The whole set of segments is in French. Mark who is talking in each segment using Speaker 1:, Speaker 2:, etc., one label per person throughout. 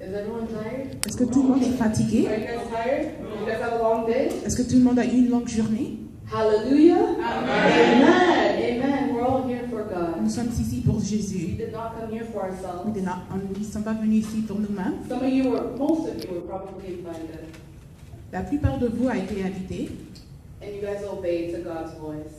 Speaker 1: Is everyone tired?
Speaker 2: Est-ce que tout le monde est fatigué?
Speaker 1: Are you guys tired? You guys have a long day?
Speaker 2: Est-ce que tout le monde a eu une longue journée?
Speaker 1: Hallelujah. Amen. Amen. We're all here for God.
Speaker 2: Nous sommes ici pour
Speaker 1: We
Speaker 2: Jésus.
Speaker 1: did not come here for ourselves.
Speaker 2: Nous ne sommes pas venus ici pour nous-mêmes.
Speaker 1: Most of you were probably invited.
Speaker 2: La plupart de vous a été invité
Speaker 1: And you guys obeyed to God's voice.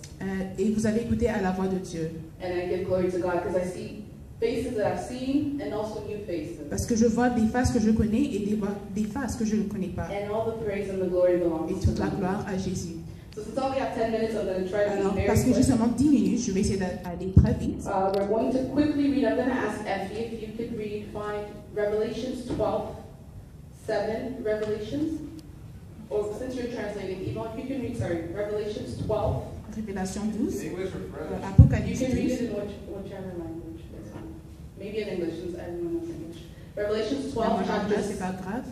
Speaker 2: et vous avez écouté à la voix de Dieu.
Speaker 1: And I give glory to God because I see faces that I've seen and also new faces.
Speaker 2: Parce que je vois des faces que je connais et des faces que je ne connais pas.
Speaker 1: And all the praise and the glory belongs
Speaker 2: Et
Speaker 1: to
Speaker 2: toute la
Speaker 1: God.
Speaker 2: gloire à Jésus.
Speaker 1: So since I only have 10 minutes, I'm going to try to
Speaker 2: Alors,
Speaker 1: be
Speaker 2: parce
Speaker 1: very
Speaker 2: que j'ai
Speaker 1: quick.
Speaker 2: seulement 10 minutes, je vais essayer d'aller très vite.
Speaker 1: We're going to quickly read. I'm going to ask Effie if you could find Revelations 12, 7, Revelations. Or since you're translating, Yvonne, if you can read, Revelations 12.
Speaker 2: Révélation 12.
Speaker 3: English or French?
Speaker 1: You
Speaker 2: Apocalypse
Speaker 1: can read
Speaker 2: 12.
Speaker 1: it in whichever language. That's fine. Maybe in English, since everyone knows English. Revelations
Speaker 2: Non,
Speaker 1: 12,
Speaker 2: là, c'est pas grave.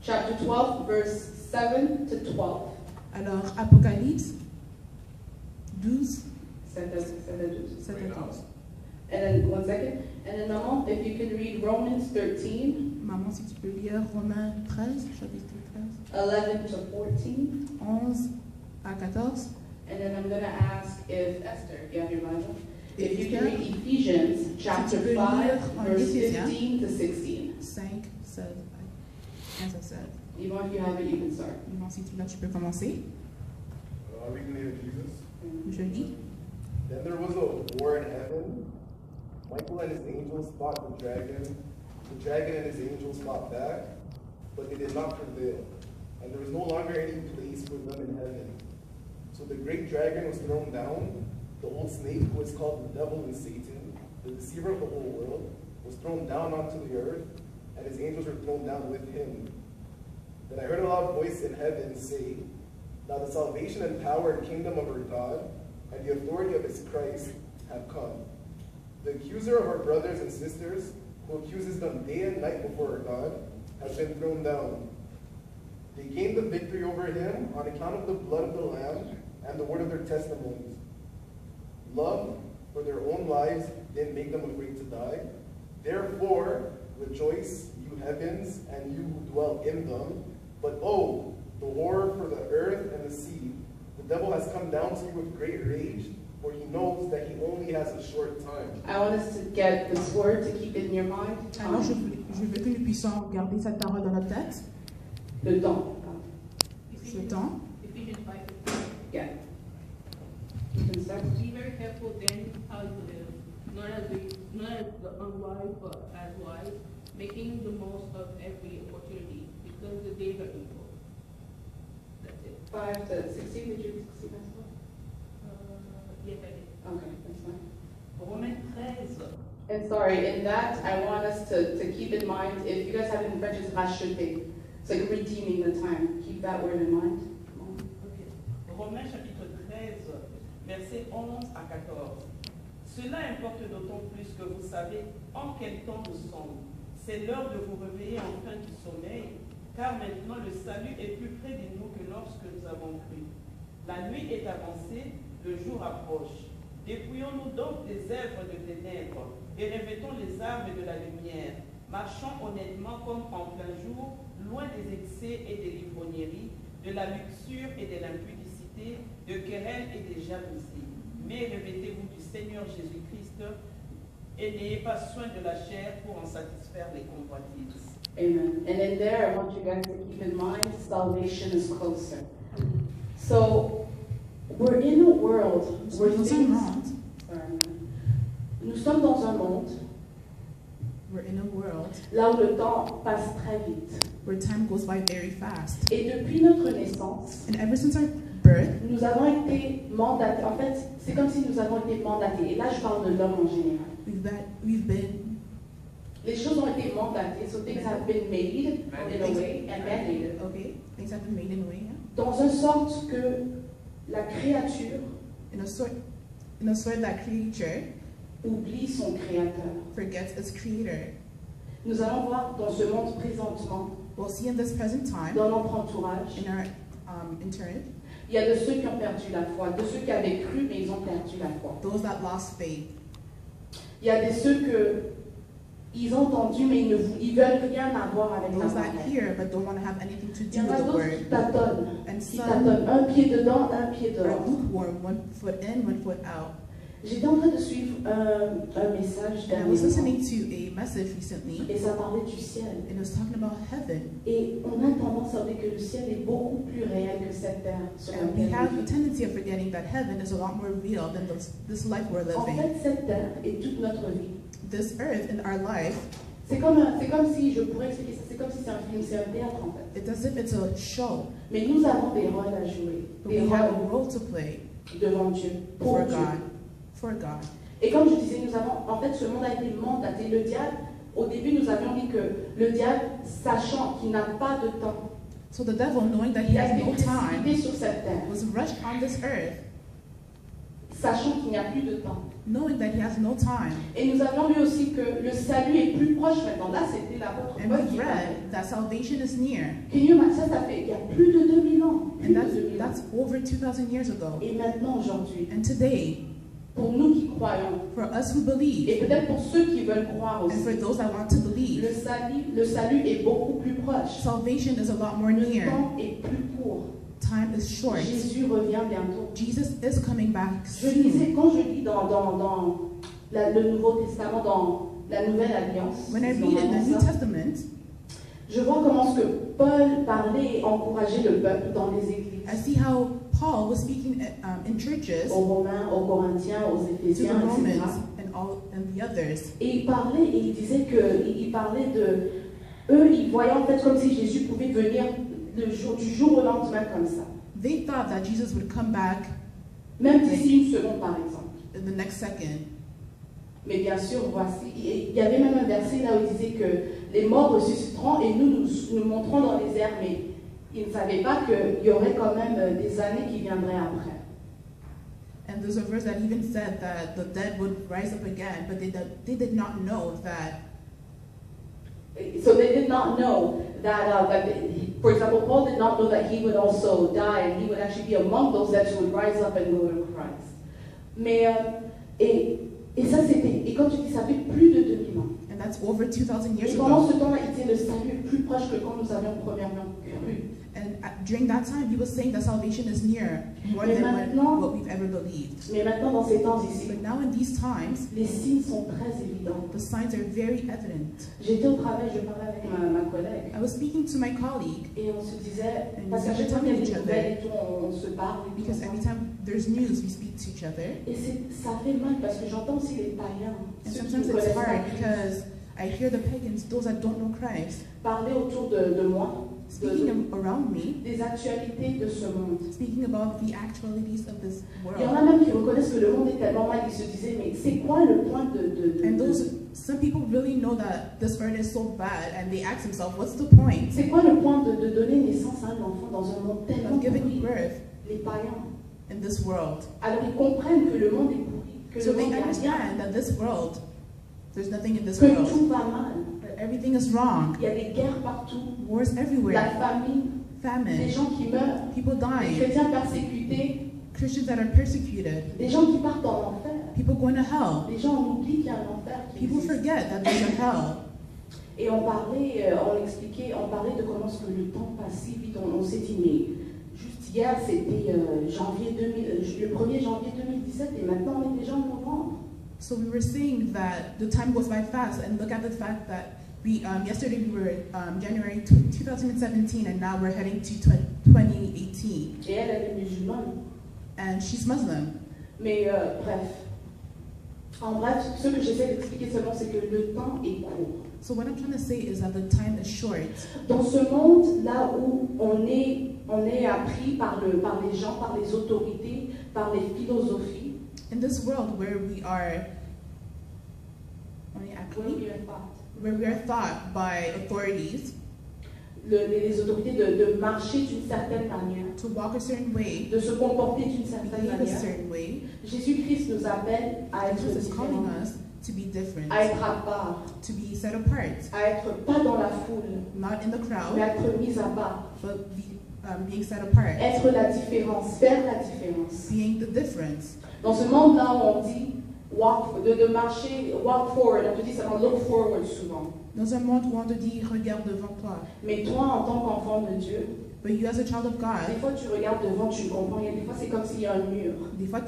Speaker 1: chapter 12, verse 7 to 12.
Speaker 2: Alors, Apocalypse 12,
Speaker 1: 7 to
Speaker 2: 7 à 12.
Speaker 1: And then, one second. And then, Maman, if you can read Romans 13,
Speaker 2: Maman, si tu peux lire Romains 13, chapitre 13,
Speaker 1: 11 to 14.
Speaker 2: 11 à 14.
Speaker 1: And then I'm going to ask if Esther, you have your Bible, if you can
Speaker 2: Esther,
Speaker 1: read Ephesians chapter
Speaker 2: tu peux
Speaker 1: 5,
Speaker 2: lire en
Speaker 1: verse
Speaker 2: Éphésiens
Speaker 1: 15 to 16.
Speaker 2: 5, 16, 15 à 16.
Speaker 1: Yvonne, if you have it, you can start.
Speaker 2: Maman, si tu l'as, tu peux commencer.
Speaker 3: Are we in the name of Jesus?
Speaker 2: Je lis.
Speaker 3: Then there was a war in heaven. Michael and his angels fought the dragon. The dragon and his angels fought back, but they did not prevail. And there was no longer any place for them in heaven. So the great dragon was thrown down. The old snake, who is called the devil and Satan, the deceiver of the whole world, was thrown down onto the earth, and his angels were thrown down with him. Then I heard a loud voice in heaven say, "Now the salvation and power and kingdom of our God, and the authority of his Christ have come. The accuser of our brothers and sisters, who accuses them day and night before our God, has been thrown down. They gained the victory over him on account of the blood of the Lamb and the word of their testimonies. Love for their own lives didn't make them afraid to die. Therefore, rejoice, you heavens, and you who dwell in them. But oh, the horror for the earth and the sea. The devil has come down to you with great rage, for he knows that he only has a short time."
Speaker 1: I want us to get this word, to keep it in your mind.
Speaker 2: Alors, je veux que nous puissions garder cette parole dans notre tête.
Speaker 1: Le temps.
Speaker 2: Ce temps.
Speaker 4: Ephesians 5:15.
Speaker 1: Yeah. You can start.
Speaker 4: Be very careful then how you live, not as the unwise, but as wise, making the most of every opportunity, because the days are evil. That's it.
Speaker 1: 5 to 16, did you see that one?
Speaker 4: Yes, I did.
Speaker 1: Okay, that's fine.
Speaker 4: Romains 13.
Speaker 1: And sorry, in that, I want us to keep in mind, if you guys have it in French, it's racheter. It's like redeeming the time. Keep that word in mind. Come on.
Speaker 5: Okay. Romains chapitre 13, versets 11 à 14. Cela importe d'autant plus que vous savez en quel temps nous sommes. C'est l'heure de vous réveiller enfin du sommeil, car maintenant le salut est plus près de nous que lorsque nous avons cru. La nuit est avancée, le jour approche. Dépouillons-nous donc des œuvres de ténèbres et revêtons les armes de la lumière. Marchons honnêtement comme en plein jour, loin des excès et des livrogneries, de la luxure et de l'impudicité, de querelles et de jalousies. Mais revêtez-vous du Seigneur Jésus-Christ et n'ayez pas soin de la chair pour en satisfaire les convoitises.
Speaker 1: Amen. And in there, I want you guys to keep in mind, salvation is closer. So, we're in a world where
Speaker 2: Nous sommes dans un monde.
Speaker 1: Nous sommes dans un monde
Speaker 2: We're in a world
Speaker 1: là où le temps passe très vite.
Speaker 2: where time goes by very fast.
Speaker 1: Et depuis notre naissance,
Speaker 2: And ever since our birth,
Speaker 1: nous avons été mandatés. En fait, c'est comme si nous avons été mandatés. Et là, je parle de l'homme en général.
Speaker 2: we've been,
Speaker 1: Les choses ont été mandatées. So things have been made in a way and mandated.
Speaker 2: okay, things have been made in a way, yeah?
Speaker 1: Dans une sorte que la créature
Speaker 2: In a sort that creature
Speaker 1: oublie son créateur.
Speaker 2: forgets its creator.
Speaker 1: Nous allons voir dans ce monde présentement,
Speaker 2: We'll see in this present time,
Speaker 1: dans notre entourage,
Speaker 2: in our internet,
Speaker 1: il y a de ceux qui ont perdu la foi, de ceux qui avaient cru mais ils ont perdu la foi.
Speaker 2: those that lost faith.
Speaker 1: Il y a de ceux que Ils ont entendu, mais ils veulent rien avoir avec la
Speaker 2: Those that
Speaker 1: parole.
Speaker 2: hear but don't want to have anything to
Speaker 1: Il y
Speaker 2: do
Speaker 1: en
Speaker 2: with
Speaker 1: a
Speaker 2: the
Speaker 1: d'autres qui
Speaker 2: word.
Speaker 1: tâtonnent,
Speaker 2: And
Speaker 1: qui
Speaker 2: some
Speaker 1: tâtonnent. Un pied dedans, un pied
Speaker 2: are
Speaker 1: dehors.
Speaker 2: lukewarm, one foot in, one foot out.
Speaker 1: J'étais en train de suivre un message
Speaker 2: And I was
Speaker 1: dernièrement,
Speaker 2: listening to a message recently,
Speaker 1: et ça parlait du ciel.
Speaker 2: and it was talking about heaven.
Speaker 1: Et on a tendance à dire que le ciel est beaucoup plus réel que cette terre sur
Speaker 2: And we
Speaker 1: laquelle
Speaker 2: have
Speaker 1: on
Speaker 2: a
Speaker 1: vit.
Speaker 2: tendency of forgetting that heaven is a lot more real than this life we're
Speaker 1: En
Speaker 2: living.
Speaker 1: fait, cette terre est toute notre vie.
Speaker 2: This earth in our life,
Speaker 1: C'est comme si, je pourrais expliquer ça, c'est comme si c'est un film, c'est un théâtre en fait.
Speaker 2: it's as if it's a show,
Speaker 1: Mais nous avons des rôles à jouer,
Speaker 2: but
Speaker 1: des
Speaker 2: we have a
Speaker 1: rôles
Speaker 2: role to play
Speaker 1: devant Dieu, pour
Speaker 2: for
Speaker 1: Dieu.
Speaker 2: God. For God.
Speaker 1: Et comme je disais, nous avons, en fait, ce monde a été mandaté. Le diable, au début, nous avions dit que le diable, sachant qu'il n'a pas de temps,
Speaker 2: So the devil, knowing that he
Speaker 1: il a
Speaker 2: has
Speaker 1: été
Speaker 2: no time,
Speaker 1: précipité sur cette terre,
Speaker 2: was rushed on this earth,
Speaker 1: sachant qu'il n'y a plus de temps.
Speaker 2: knowing that he has no time.
Speaker 1: Et nous avions lu aussi que le salut est plus proche maintenant. Là, c'était l'apôtre
Speaker 2: And
Speaker 1: Paul
Speaker 2: we've
Speaker 1: qui parlait.
Speaker 2: read that salvation is near.
Speaker 1: Can you imagine? Ça fait il y a plus de 2000 ans. Plus
Speaker 2: And
Speaker 1: de 2000 ans.
Speaker 2: that's over 2,000 years ago.
Speaker 1: Et maintenant, aujourd'hui,
Speaker 2: And today,
Speaker 1: pour nous qui croyons,
Speaker 2: for us who believe,
Speaker 1: et peut-être pour ceux qui veulent croire
Speaker 2: and for
Speaker 1: aussi,
Speaker 2: those that want to believe,
Speaker 1: le salut est beaucoup plus proche.
Speaker 2: salvation is a lot more
Speaker 1: Le
Speaker 2: near.
Speaker 1: temps est plus court.
Speaker 2: Time is short.
Speaker 1: Jésus revient bientôt.
Speaker 2: Jesus is coming back
Speaker 1: Je lisais,
Speaker 2: soon.
Speaker 1: quand je lis dans le Nouveau Testament, dans la Nouvelle Alliance,
Speaker 2: When I
Speaker 1: disons
Speaker 2: read in the
Speaker 1: vraiment
Speaker 2: New
Speaker 1: ça,
Speaker 2: Testament,
Speaker 1: je vois comment ce que Paul parlait et encourageait le peuple dans les églises,
Speaker 2: I see how Paul was speaking in churches
Speaker 1: aux Romains, aux Corinthiens, aux
Speaker 2: to the
Speaker 1: Éphésiens, etc.
Speaker 2: Romans and the others.
Speaker 1: Et il parlait et il disait il parlait de eux, ils voyaient en fait comme si Jésus pouvait venir du jour au lendemain comme ça.
Speaker 2: They thought that Jesus would come back
Speaker 1: Même d'ici une seconde par exemple.
Speaker 2: in the next second.
Speaker 1: Mais bien sûr, voici, il y avait même un verset là où il disait que les morts ressusciteront et nous monterons dans les airs, mais ils ne savaient pas qu'il y aurait quand même des années qui viendraient après.
Speaker 2: And there's a verse that even said that the dead would rise up again, but they did not know that.
Speaker 1: So they did not know that, for example, Paul did not know that he would also die and he would actually be among those that would rise up and go to Christ. Mais, et ça c'était, et comme tu dis, ça fait plus de 2000 ans.
Speaker 2: And that's over 2,000 years
Speaker 1: Et pendant
Speaker 2: ago.
Speaker 1: ce temps-là, il disait le salut est plus proche que quand nous avions premièrement cru.
Speaker 2: And during that time, he was saying that salvation is near more
Speaker 1: Mais
Speaker 2: than
Speaker 1: maintenant-
Speaker 2: what we've ever believed.
Speaker 1: Mais maintenant, dans ces temps ici,
Speaker 2: But now in these times,
Speaker 1: les signes sont très évidents.
Speaker 2: the signs are very evident.
Speaker 1: J'étais au travail, je parlais avec ma collègue,
Speaker 2: I was speaking to my colleague
Speaker 1: et on se disait,
Speaker 2: And
Speaker 1: parce qu'à
Speaker 2: we
Speaker 1: chaque fois
Speaker 2: were
Speaker 1: qu'il y a
Speaker 2: telling
Speaker 1: des
Speaker 2: each
Speaker 1: nouvelles et tout, on se parle. Et, tout
Speaker 2: because every
Speaker 1: ensemble.
Speaker 2: time there's news, we speak to each other.
Speaker 1: Et ça fait mal parce que j'entends aussi les païens,
Speaker 2: And
Speaker 1: ceux qui
Speaker 2: sometimes
Speaker 1: ne
Speaker 2: it's
Speaker 1: connaissent pas
Speaker 2: hard
Speaker 1: Christ,
Speaker 2: because I hear the pagans, those that don't know Christ,
Speaker 1: parler autour de moi
Speaker 2: speaking around me,
Speaker 1: des actualités de ce monde.
Speaker 2: speaking about the actualities of this
Speaker 1: Il y en
Speaker 2: world.
Speaker 1: a même qui reconnaissent que le monde est tellement mal, ils se disaient, mais c'est quoi le point
Speaker 2: And some people really know that this earth is so bad, and they ask themselves, what's the point
Speaker 1: c'est quoi le point de donner naissance à un enfant dans un monde tellement
Speaker 2: of giving
Speaker 1: pourri,
Speaker 2: birth
Speaker 1: les païens.
Speaker 2: in this world?
Speaker 1: Alors ils comprennent que le monde est pourri, que
Speaker 2: So
Speaker 1: le
Speaker 2: they
Speaker 1: monde est rien,
Speaker 2: understand that this world, there's nothing in this
Speaker 1: que
Speaker 2: world,
Speaker 1: tout va mal.
Speaker 2: that everything is wrong,
Speaker 1: Il y a des guerres partout,
Speaker 2: wars
Speaker 1: la
Speaker 2: everywhere,
Speaker 1: famine, des
Speaker 2: famine,
Speaker 1: gens qui meurent,
Speaker 2: people
Speaker 1: des
Speaker 2: dying,
Speaker 1: chrétiens persécutés,
Speaker 2: Christians that are persecuted,
Speaker 1: des gens qui partent en enfer.
Speaker 2: people going to hell.
Speaker 1: Les gens oublient qu'il y a un enfer qui
Speaker 2: People
Speaker 1: existe.
Speaker 2: forget that there's a hell.
Speaker 1: Et on parlait, on parlait de comment est-ce que le temps passe si vite. On s'est dit, mais juste hier, c'était le 1er janvier 2017 et maintenant on est déjà en novembre.
Speaker 2: So we were saying that the time goes by fast, and look at the fact that yesterday we were January 2017, and now we're heading to 2018.
Speaker 1: Et elle est musulmane.
Speaker 2: And she's Muslim.
Speaker 1: Mais bref. En bref, ce que j'essaie d'expliquer seulement, c'est que le temps est court.
Speaker 2: So what I'm trying to say is that the time is short.
Speaker 1: Dans ce monde là où on est appris par les gens, par les autorités, par les philosophies,
Speaker 2: In this world where we are where we are taught by authorities
Speaker 1: les autorités de marcher d'une certaine manière,
Speaker 2: to walk a certain way,
Speaker 1: de se comporter d'une certaine
Speaker 2: behave a
Speaker 1: manière,
Speaker 2: certain way,
Speaker 1: Jésus-Christ nous appelle à être
Speaker 2: Jesus is calling
Speaker 1: différents,
Speaker 2: us to be different,
Speaker 1: à être à part,
Speaker 2: to be set apart,
Speaker 1: à être pas dans la foule,
Speaker 2: not in the
Speaker 1: mais
Speaker 2: crowd,
Speaker 1: à être mis à part,
Speaker 2: but being set apart,
Speaker 1: être la différence, faire la différence.
Speaker 2: being the difference.
Speaker 1: Dans ce monde-là où on dit de marcher, walk forward. On te dit seulement look forward souvent.
Speaker 2: Dans un monde où on te dit regarde devant toi.
Speaker 1: Mais toi, en tant qu'enfant de Dieu,
Speaker 2: But you as a child of
Speaker 1: des
Speaker 2: God,
Speaker 1: fois tu regardes devant, tu comprends rien. Des fois c'est comme s'il y a un mur.
Speaker 2: des fois,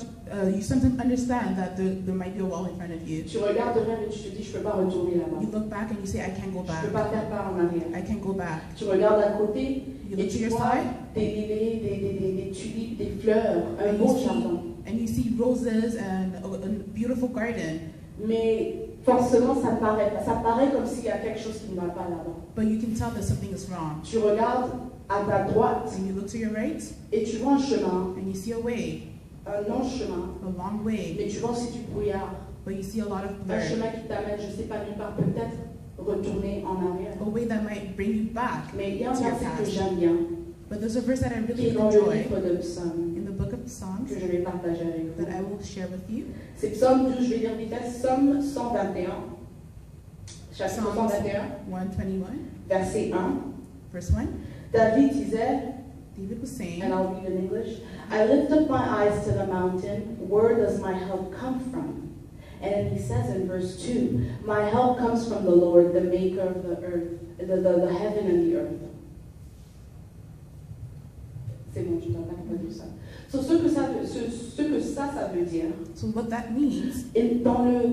Speaker 2: you sometimes understand that there might be a wall in front of you.
Speaker 1: Tu regardes devant et tu te dis, je peux pas retourner là-bas.
Speaker 2: You look back and you say, I can't go
Speaker 1: Je peux
Speaker 2: back.
Speaker 1: pas faire pas en arrière.
Speaker 2: I can't go back.
Speaker 1: Tu regardes à côté
Speaker 2: You
Speaker 1: et
Speaker 2: look to
Speaker 1: tu
Speaker 2: your
Speaker 1: vois
Speaker 2: side
Speaker 1: des lilés, des tulipes, des fleurs, un
Speaker 2: and
Speaker 1: beau
Speaker 2: you
Speaker 1: jardin.
Speaker 2: see, and you see roses and a beautiful garden.
Speaker 1: Mais forcément, ça paraît comme s'il y a quelque chose qui ne va pas là-bas.
Speaker 2: But you can tell that something is wrong.
Speaker 1: Tu regardes à ta droite
Speaker 2: And you look to your right
Speaker 1: et tu vois un chemin,
Speaker 2: and you see a way,
Speaker 1: un long chemin,
Speaker 2: a long way,
Speaker 1: mais tu vois aussi du brouillard.
Speaker 2: but you see a lot of
Speaker 1: Un
Speaker 2: blur.
Speaker 1: chemin qui t'amène, je ne sais pas, nulle part, peut-être retourner en arrière.
Speaker 2: A way that might bring you back.
Speaker 1: Mais il y a un
Speaker 2: to your
Speaker 1: verset que
Speaker 2: past.
Speaker 1: j'aime bien,
Speaker 2: But there's a verse that I
Speaker 1: qui
Speaker 2: really
Speaker 1: est dans le
Speaker 2: enjoy
Speaker 1: livre de Psaume,
Speaker 2: in the book of Psalms
Speaker 1: que je vais partager avec vous.
Speaker 2: that I will share with you.
Speaker 1: C'est Psaume 12, je vais lire vitesse, Psaume 121, chapitre
Speaker 2: Psalms
Speaker 1: 121,
Speaker 2: 121,
Speaker 1: verset 1.
Speaker 2: verse 1.
Speaker 1: David disait,
Speaker 2: David was saying,
Speaker 1: and I'll read in English, I lift up my eyes to the mountain, where does my help come from? And then he says in verse 2, my help comes from the Lord, the maker of the earth, the heaven and the earth. C'est bon, je ne dois pas traduire ça. So, ce que ça veut dire,
Speaker 2: so what that means,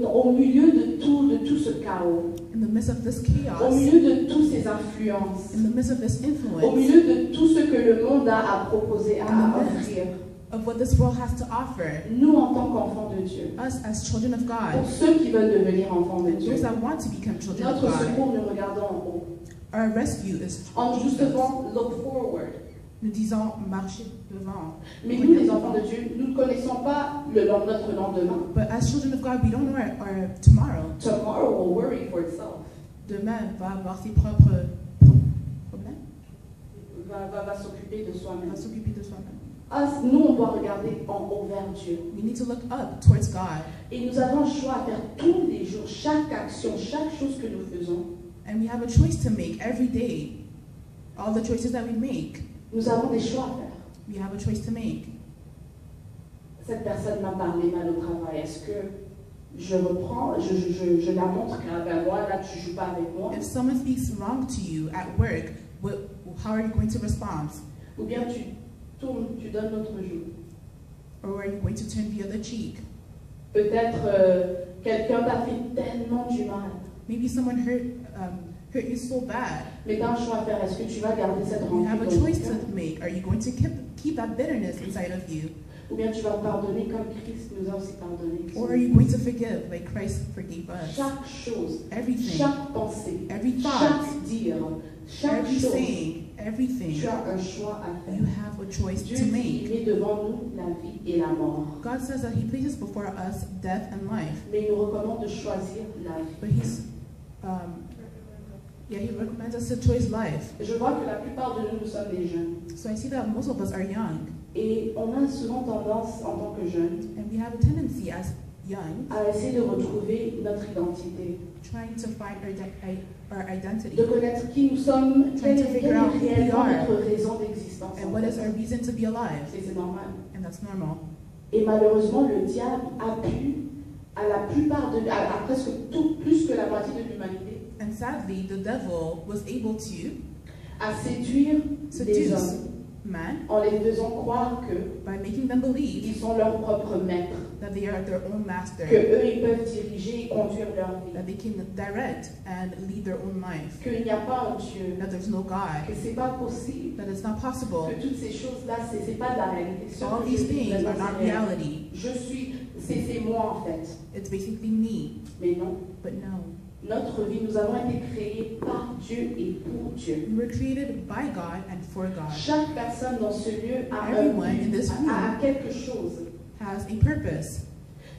Speaker 1: au milieu de tout ce chaos,
Speaker 2: in the midst of this
Speaker 1: au
Speaker 2: chaos,
Speaker 1: milieu de toutes ces influences,
Speaker 2: in the midst of this
Speaker 1: au
Speaker 2: influence,
Speaker 1: milieu de tout ce que le monde a à proposer, à offrir,
Speaker 2: of what this world has to offer,
Speaker 1: nous en tant qu'enfants de Dieu,
Speaker 2: us as children of
Speaker 1: pour
Speaker 2: God,
Speaker 1: ceux qui veulent devenir enfants de Dieu,
Speaker 2: those that want to become children of
Speaker 1: notre
Speaker 2: God,
Speaker 1: secours, nous regardons en haut.
Speaker 2: our rescue is
Speaker 1: En nous
Speaker 2: Jesus.
Speaker 1: devant look forward.
Speaker 2: Nous disons marcher devant.
Speaker 1: Mais nous, les enfants de Dieu, nous ne connaissons pas notre lendemain.
Speaker 2: But as children of God, we don't know our tomorrow.
Speaker 1: Tomorrow will worry for itself.
Speaker 2: Demain va avoir ses propres problèmes,
Speaker 1: Va s'occuper de
Speaker 2: va
Speaker 1: soi-même.
Speaker 2: s'occuper de soi-même.
Speaker 1: Nous, on doit regarder en haut vers Dieu.
Speaker 2: We need to look up towards God.
Speaker 1: Et nous avons le choix à faire tous les jours, chaque action, chaque chose que nous faisons.
Speaker 2: And we have a choice to make every day. All the choices that we make,
Speaker 1: Nous avons des choix à faire.
Speaker 2: we have a choice to make.
Speaker 1: Cette personne m'a parlé mal au travail. Est-ce que je reprends, je la montre qu'à moi, là, tu joues pas avec moi?
Speaker 2: If someone speaks wrong to you at work, how are you going to respond?
Speaker 1: Ou bien tu tournes, tu donnes l'autre joue.
Speaker 2: Or are you going to turn the other cheek?
Speaker 1: Peut-être quelqu'un t'a fait tellement du mal.
Speaker 2: Maybe someone hurt you so bad.
Speaker 1: Mais tu as un choix à faire. Est-ce que tu vas garder cette
Speaker 2: You have
Speaker 1: rancune
Speaker 2: a
Speaker 1: dans ton
Speaker 2: choice
Speaker 1: cœur?
Speaker 2: to make. Are you going to keep that bitterness inside of you?
Speaker 1: Ou bien tu vas pardonner comme Christ nous a aussi pardonné?
Speaker 2: Or are you going to forgive like Christ forgave us?
Speaker 1: Chaque chose,
Speaker 2: Everything,
Speaker 1: chaque pensée,
Speaker 2: every thought,
Speaker 1: chaque dire, chaque
Speaker 2: every
Speaker 1: chose,
Speaker 2: saying, everything,
Speaker 1: tu as un choix à faire.
Speaker 2: you have a choice
Speaker 1: Dieu
Speaker 2: to
Speaker 1: dit,
Speaker 2: make.
Speaker 1: il met devant nous la vie et la mort.
Speaker 2: God says that He places before us death and life,
Speaker 1: Mais il nous recommande de choisir la vie.
Speaker 2: but He recommends us to choose life.
Speaker 1: Je vois que la plupart de nous sommes des jeunes.
Speaker 2: So I see that most of us are young,
Speaker 1: Et on a souvent tendance, en tant que jeunes,
Speaker 2: and we have a tendency as young
Speaker 1: à essayer de retrouver notre identité,
Speaker 2: trying to find our identity
Speaker 1: de connaître qui nous sommes, quelle est
Speaker 2: figure out who we
Speaker 1: réellement
Speaker 2: are.
Speaker 1: notre raison d'existence.
Speaker 2: and
Speaker 1: en
Speaker 2: what
Speaker 1: fait.
Speaker 2: is our reason to be alive,
Speaker 1: Et c'est normal.
Speaker 2: and that's normal.
Speaker 1: Et malheureusement, le diable a pu, à presque tout, plus que la moitié de l'humanité,
Speaker 2: And sadly, the devil was able to
Speaker 1: à séduire des
Speaker 2: seduce
Speaker 1: hommes
Speaker 2: man
Speaker 1: en les faisant croire que
Speaker 2: by making them believe
Speaker 1: ils sont leurs propres maîtres,
Speaker 2: that they are their own master,
Speaker 1: que eux ils peuvent diriger et conduire leur vie,
Speaker 2: that they can direct and lead their own life,
Speaker 1: qu'il n'y a pas un Dieu,
Speaker 2: that there's no God,
Speaker 1: que c'est pas possible,
Speaker 2: that it's not possible.
Speaker 1: que toutes ces choses-là c'est pas de la réalité. Ce
Speaker 2: All
Speaker 1: que je
Speaker 2: these
Speaker 1: vis
Speaker 2: things
Speaker 1: vraiment,
Speaker 2: are not
Speaker 1: c'est réel.
Speaker 2: reality.
Speaker 1: C'est moi en fait.
Speaker 2: It's basically me,
Speaker 1: Mais non,
Speaker 2: but no.
Speaker 1: notre vie, nous avons été créés par Dieu et pour Dieu.
Speaker 2: We were created by God and for God.
Speaker 1: Chaque personne dans ce lieu a,
Speaker 2: Everyone in this room
Speaker 1: a quelque chose.
Speaker 2: has a purpose,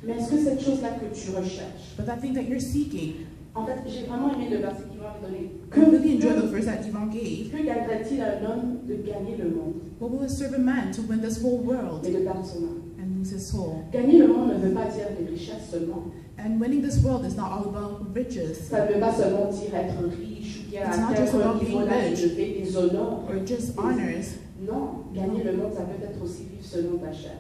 Speaker 1: Mais est-ce que cette chose-là que tu recherches,
Speaker 2: but that thing that you're seeking,
Speaker 1: en fait, j'ai vraiment aimé le verset qu'il m'a donné.
Speaker 2: I really enjoy the verse that Yvonne gave.
Speaker 1: Que gagnerait-il à un homme de gagner le monde,
Speaker 2: What will it serve a man to win this whole world
Speaker 1: mais de perdre son âme?
Speaker 2: and lose his soul?
Speaker 1: Gagner le monde ne veut pas dire des richesses seulement.
Speaker 2: And winning this world is not all about riches,
Speaker 1: Ça ne veut pas seulement dire être riche ou bien
Speaker 2: It's not
Speaker 1: atteindre
Speaker 2: just
Speaker 1: un
Speaker 2: about
Speaker 1: niveau
Speaker 2: being
Speaker 1: là
Speaker 2: rich.
Speaker 1: élevé, des honneurs.
Speaker 2: or just honors.
Speaker 1: Non, gagner le monde, ça peut être aussi vivre selon ta chair.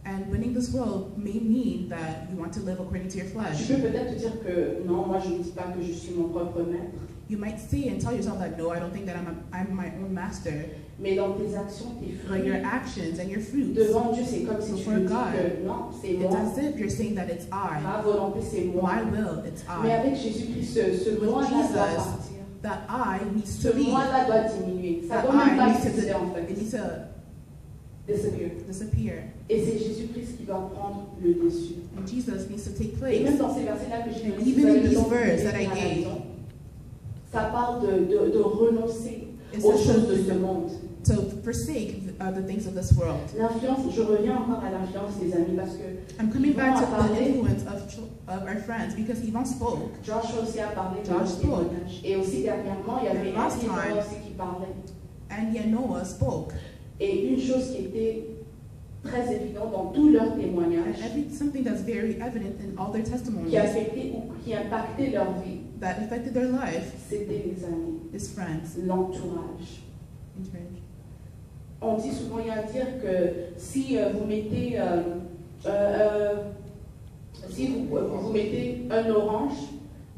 Speaker 2: And winning this world may mean that you want to live according to your flesh.
Speaker 1: Tu peux peut-être te dire que non, moi je ne dis pas que je suis mon propre maître.
Speaker 2: You might say and tell yourself that no, I don't think that I'm my own master.
Speaker 1: Mais dans tes actions, tes
Speaker 2: But your
Speaker 1: fruits,
Speaker 2: actions and your fruits,
Speaker 1: devant Dieu, c'est comme si tu
Speaker 2: Before
Speaker 1: lui dis
Speaker 2: God,
Speaker 1: que non, c'est
Speaker 2: it's
Speaker 1: moi,
Speaker 2: as if you're saying that it's I.
Speaker 1: ma volonté, c'est moi.
Speaker 2: My will, it's
Speaker 1: Mais
Speaker 2: I.
Speaker 1: avec Jésus-Christ, ce
Speaker 2: With
Speaker 1: moi-là doit
Speaker 2: Jesus,
Speaker 1: partir.
Speaker 2: That I needs
Speaker 1: Ce
Speaker 2: to leave.
Speaker 1: moi-là doit diminuer. Ça
Speaker 2: That
Speaker 1: doit même
Speaker 2: I
Speaker 1: pas
Speaker 2: needs to,
Speaker 1: exister en
Speaker 2: it
Speaker 1: fait.
Speaker 2: needs to
Speaker 1: Disappear.
Speaker 2: disappear.
Speaker 1: Et c'est Jésus-Christ qui doit prendre le dessus.
Speaker 2: And Jesus needs to take
Speaker 1: Et même
Speaker 2: place.
Speaker 1: dans ces versets-là que j'ai
Speaker 2: And
Speaker 1: donnés,
Speaker 2: even
Speaker 1: vous avez
Speaker 2: in
Speaker 1: le
Speaker 2: these
Speaker 1: temps de
Speaker 2: verses
Speaker 1: lire
Speaker 2: that I
Speaker 1: à la
Speaker 2: gave,
Speaker 1: maison, ça parle de renoncer
Speaker 2: It
Speaker 1: aux
Speaker 2: says
Speaker 1: choses de ce monde.
Speaker 2: to forsake the things of this world.
Speaker 1: L'influence, je reviens encore à l'influence des amis parce que
Speaker 2: I'm coming back to
Speaker 1: Yvon a
Speaker 2: the
Speaker 1: parlé,
Speaker 2: influence of our friends because Yvon spoke.
Speaker 1: Josh aussi a parlé de
Speaker 2: Josh spoke.
Speaker 1: témoignage. Et aussi dernièrement, il y avait
Speaker 2: And last
Speaker 1: un
Speaker 2: time,
Speaker 1: aussi qui parlait.
Speaker 2: And yet Noah spoke.
Speaker 1: Et une chose qui était très évidente dans tous leurs
Speaker 2: And
Speaker 1: témoignages,
Speaker 2: something that's very evident in all their testimonies
Speaker 1: qui affectait ou qui impactait leur vie,
Speaker 2: that affected their life
Speaker 1: c'était les amis,
Speaker 2: is friends.
Speaker 1: l'entourage.
Speaker 2: Encourage.
Speaker 1: On dit souvent, il y a à dire que si vous mettez si vous mettez un orange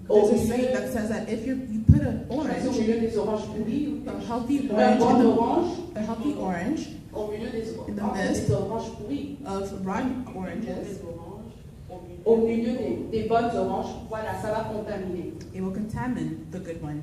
Speaker 1: au
Speaker 2: There's a saying
Speaker 1: milieu,
Speaker 2: that says that if you put an
Speaker 1: je sais pas si au
Speaker 2: orange,
Speaker 1: milieu des oranges pourries,
Speaker 2: a healthy
Speaker 1: un
Speaker 2: orange,
Speaker 1: bon
Speaker 2: in
Speaker 1: orange
Speaker 2: a healthy orange
Speaker 1: au milieu des,
Speaker 2: In the
Speaker 1: entre
Speaker 2: midst
Speaker 1: des oranges pourries,
Speaker 2: of rotten oranges,
Speaker 5: Les oranges,
Speaker 1: au milieu des bonnes oranges, voilà, ça va contaminer.
Speaker 2: it will contaminate the good one.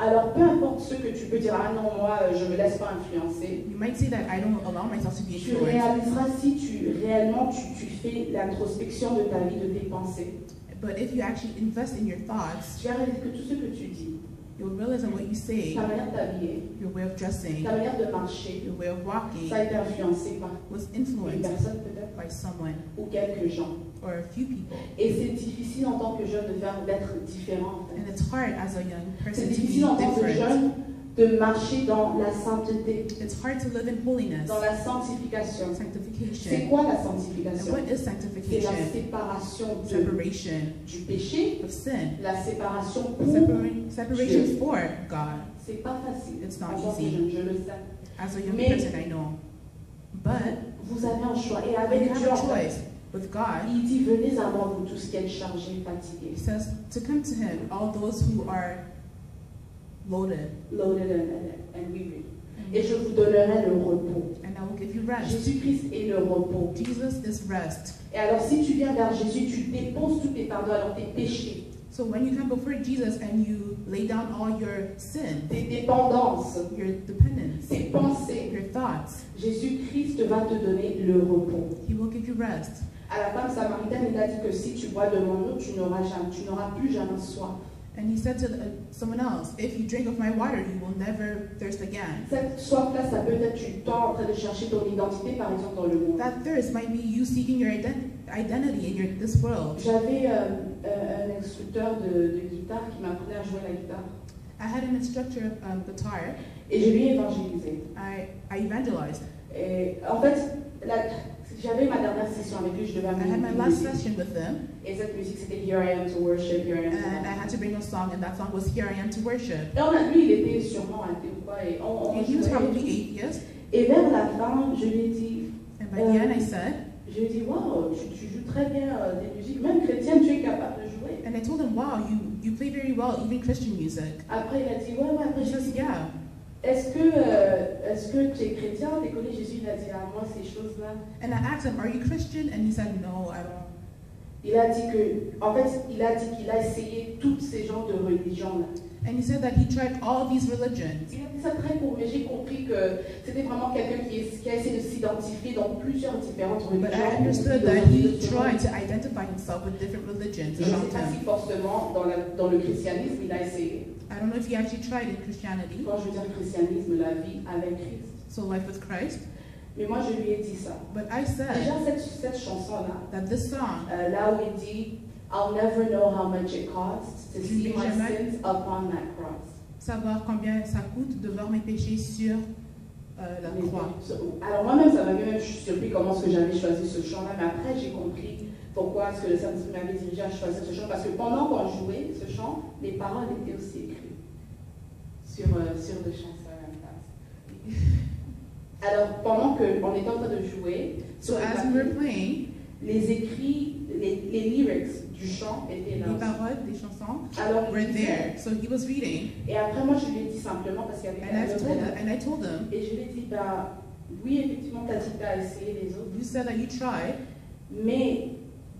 Speaker 1: Alors peu importe ce que tu peux dire, ah non, moi je me laisse pas influencer.
Speaker 2: You might say that I don't allow myself to be
Speaker 1: Tu
Speaker 2: influenced,
Speaker 1: réaliseras si réellement tu fais l'introspection de ta vie, de tes pensées.
Speaker 2: but if you actually invest in your thoughts,
Speaker 1: Tu vas réaliser que tout ce que tu dis,
Speaker 2: you'll realize that what you say,
Speaker 1: ta manière de t'habiller,
Speaker 2: your way of dressing,
Speaker 1: ta manière de marcher,
Speaker 2: your way of walking,
Speaker 1: ça a été influencé par
Speaker 2: was
Speaker 1: une
Speaker 2: influenced
Speaker 1: personne peut-être
Speaker 2: by someone
Speaker 1: ou quelques gens.
Speaker 2: or a few people.
Speaker 1: Et c'est difficile en tant que jeune d'être différent. En
Speaker 2: And
Speaker 1: fait.
Speaker 2: it's hard as a young
Speaker 1: C'est
Speaker 2: person to
Speaker 1: difficile en
Speaker 2: be
Speaker 1: tant que
Speaker 2: different.
Speaker 1: jeune de marcher dans la sainteté,
Speaker 2: It's hard to live in holiness,
Speaker 1: dans la sanctification. C'est
Speaker 2: sanctification.
Speaker 1: quoi la
Speaker 2: And
Speaker 1: sanctification?
Speaker 2: what is
Speaker 1: C'est la
Speaker 2: sanctification?
Speaker 1: séparation
Speaker 2: Separation
Speaker 1: du péché,
Speaker 2: of sin.
Speaker 1: la séparation pour.
Speaker 2: Separation for God.
Speaker 1: C'est pas facile.
Speaker 2: It's not
Speaker 1: En tant que
Speaker 2: easy.
Speaker 1: jeune, je le sais.
Speaker 2: As a young
Speaker 1: Mais-
Speaker 2: person, I know. But
Speaker 1: Vous avez un choix. Et
Speaker 2: you
Speaker 1: avec
Speaker 2: have
Speaker 1: Dieu,
Speaker 2: a
Speaker 1: en fait,
Speaker 2: choice. With God,
Speaker 1: il dit venez à moi, vous tous qui êtes chargés, fatigués,
Speaker 2: He says to come to Him, all those who are loaded,
Speaker 1: loaded and weary. Et je vous donnerai le repos.
Speaker 2: and I will give you rest.
Speaker 1: Jésus-Christ est le repos.
Speaker 2: Jesus is rest.
Speaker 1: Et alors, si tu viens vers Jésus, tu déposes tous tes fardeaux, alors tes péchés,
Speaker 2: So when you come before Jesus and you lay down all your sin,
Speaker 1: tes dépendances,
Speaker 2: your dependence,
Speaker 1: tes pensées,
Speaker 2: your thoughts,
Speaker 1: Jésus-Christ va te donner le repos.
Speaker 2: He will give you rest.
Speaker 1: À la femme samaritaine, il a dit que si tu bois de mon eau, tu n'auras plus jamais soif.
Speaker 2: And He said to someone else, if you drink of my water, you will never thirst again.
Speaker 1: Cette soif-là, ça peut être tu temps en train de chercher ton identité, par exemple, dans le monde.
Speaker 2: That thirst might be you seeking your identity in this world.
Speaker 1: J'avais un instructeur de guitare qui m'apprenait à jouer la guitare.
Speaker 2: I had an instructor of guitar.
Speaker 1: Et je lui ai évangélisé.
Speaker 2: I evangelized.
Speaker 1: Et en fait, j'avais ma dernière session avec lui, je devais
Speaker 2: I
Speaker 1: amener
Speaker 2: had my
Speaker 1: une
Speaker 2: last
Speaker 1: musique.
Speaker 2: session with them,
Speaker 1: Et cette musique, c'était Here I am to worship, Here I am to
Speaker 2: and I had to bring a song, and that song was Here I Am to Worship.
Speaker 1: Et lui, il était sûrement athée ou quoi, et on
Speaker 2: And he was
Speaker 1: jouait.
Speaker 2: probably atheist.
Speaker 1: Et vers la fin, je lui ai dit,
Speaker 2: And by the end, I said,
Speaker 1: wow, tu joues très bien des musiques, même chrétiennes, tu es capable de jouer.
Speaker 2: and I told him, wow, you play very well, even Christian music.
Speaker 1: Après, il a dit, ouais, après,
Speaker 2: He
Speaker 1: je
Speaker 2: says,
Speaker 1: dis,
Speaker 2: yeah.
Speaker 1: est-ce que tu es chrétien, tu connais Jésus? Il a dit, ah, moi, ces choses-là.
Speaker 2: And I asked him, are you Christian? And he said, no, I don't.
Speaker 1: Il a dit qu'il a essayé toutes ces genres de religions-là.
Speaker 2: And he said that he tried all these religions.
Speaker 1: Il a dit ça très court, mais j'ai compris que c'était vraiment quelqu'un qui a essayé de s'identifier dans plusieurs différentes religions.
Speaker 2: But I understood that he tried to identify himself with different religions
Speaker 1: Je ne sais
Speaker 2: around
Speaker 1: pas si
Speaker 2: him.
Speaker 1: forcément dans le christianisme, il a essayé.
Speaker 2: I don't know if he actually tried in Christianity,
Speaker 1: Quand je veux dire christianisme, la vie avec Christ.
Speaker 2: so life with Christ.
Speaker 1: Mais moi, je lui ai dit ça.
Speaker 2: But I said
Speaker 1: Déjà, cette chanson-là,
Speaker 2: that this song,
Speaker 1: là où il dit I'll never know how much it costs to
Speaker 2: Je
Speaker 1: see
Speaker 2: ne vais
Speaker 1: my
Speaker 2: jamais-
Speaker 1: sins upon that cross.
Speaker 2: savoir combien ça coûte de voir mes péchés sur la croix.
Speaker 1: Alors moi-même, ça m'avait même surpris comment est-ce que j'avais choisi ce chant-là, mais après j'ai compris pourquoi est-ce que le Saint-Esprit m'avait dirigé à choisir ce chant, parce que pendant qu'on jouait ce chant, les paroles étaient aussi écrites sur de chansons à la place. Alors, pendant qu'on était en train de jouer,
Speaker 2: So
Speaker 1: sur le
Speaker 2: as we were
Speaker 1: papier,
Speaker 2: playing,
Speaker 1: les écrits, les lyrics du chant étaient là.
Speaker 2: les paroles des chansons
Speaker 1: Alors, il
Speaker 2: were
Speaker 1: disait,
Speaker 2: there. So he was reading,
Speaker 1: et après, moi, je lui ai dit simplement, parce qu'il y avait
Speaker 2: and
Speaker 1: un autre élève,
Speaker 2: I told him,
Speaker 1: et je lui ai dit, bah, oui, effectivement, tu as dit que tu as essayé les autres,
Speaker 2: you said that you tried,
Speaker 1: mais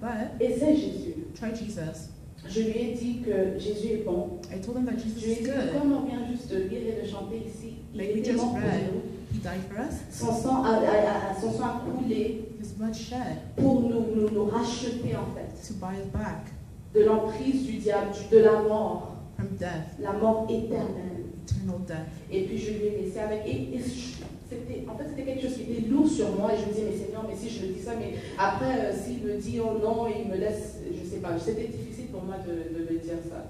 Speaker 2: but
Speaker 1: essaie Jésus.
Speaker 2: try Jesus.
Speaker 1: Je lui ai dit que Jésus est bon.
Speaker 2: I told him that
Speaker 1: Je
Speaker 2: Jesus
Speaker 1: lui ai
Speaker 2: is
Speaker 1: dit que
Speaker 2: good.
Speaker 1: comme on vient juste de lire et de chanter ici, il
Speaker 2: Like we
Speaker 1: était
Speaker 2: just
Speaker 1: mort pour
Speaker 2: read,
Speaker 1: nous.
Speaker 2: he died for us.
Speaker 1: Son sang a coulé
Speaker 2: His blood shed
Speaker 1: pour nous racheter en fait
Speaker 2: to buy us back
Speaker 1: de l'emprise du diable, de la mort,
Speaker 2: from death,
Speaker 1: la mort éternelle.
Speaker 2: eternal death.
Speaker 1: Et puis je lui ai laissé avec. C'était quelque chose qui était lourd sur moi et je me disais, mais Seigneur, mais si je le dis ça, mais après, s'il me dit oh non, il me laisse, je sais pas, c'était difficile pour moi de le dire ça.